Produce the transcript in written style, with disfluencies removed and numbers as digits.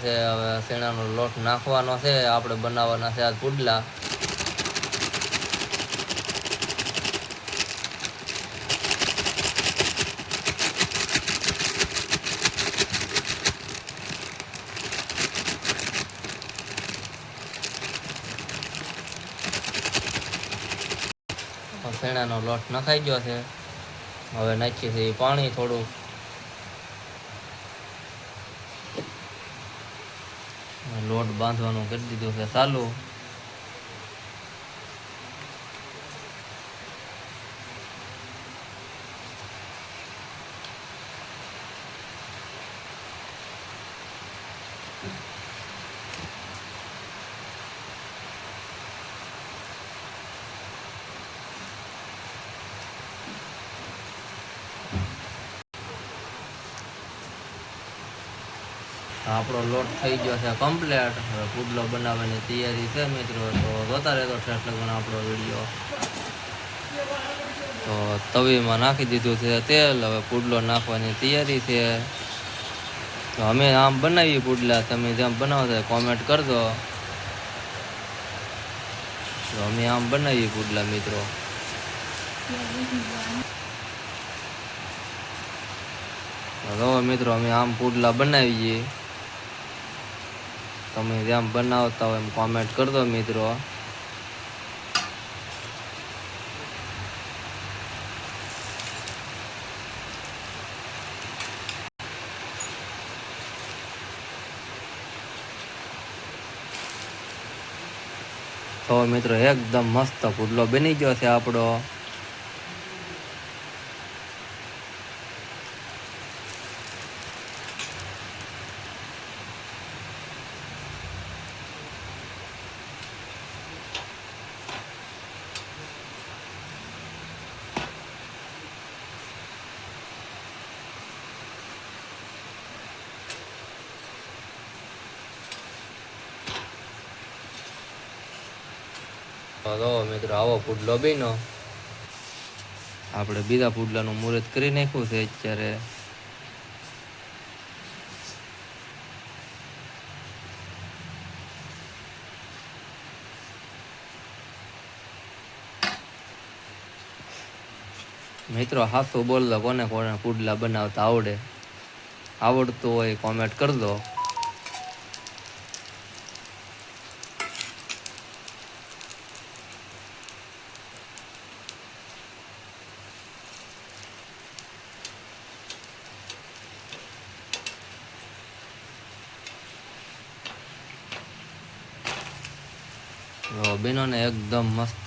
હવે શેણાનો લોટ નાખવાનો છે, આપણે બનાવવાના છે આજ પુડલા. શેણાનો લોટ નખાઈ ગયો છે. હવે નાખીએ છીએ પાણી થોડું. લોટ બાંધવાનું કરી દીધું છે ચાલુ. આપણો લોટ થઈ ગયો છે કમ્પ્લીટ. હવે પુડલો બનાવવાની તૈયારી છે મિત્રો, તો જોતા રહેતો ઠેઠ લગન આપણો વિડીયો. તો તવીમાં નાખી દીધું છે તેલ. હવે પુડલો નાખવાની તૈયારી છે. તો અમે આમ બનાવીએ પુડલા, તમે જેમ બનાવો કોમેન્ટ કરજો. તો અમે આમ બનાવીએ પુડલા મિત્રો. તો મિત્રો અમે આમ પુડલા બનાવીએ, તમે જેમ બનાવતા હોય એમ કોમેન્ટ કરજો મિત્રો. તો મિત્રો એકદમ મસ્ત પુડલો બની ગયો છે આપણો. તો મિત્રો આવો પુડલો બન્યો. આપણે બીજા પુડલાનું મુહૂર્ત કરી નાખ્યું છે અત્યારે. મિત્રો હાથું બોલતો, કોને કોને પુડલા બનાવતા આવડે? આવડતું હોય કોમેન્ટ કરજો. બેનો ને એકદમ મસ્ત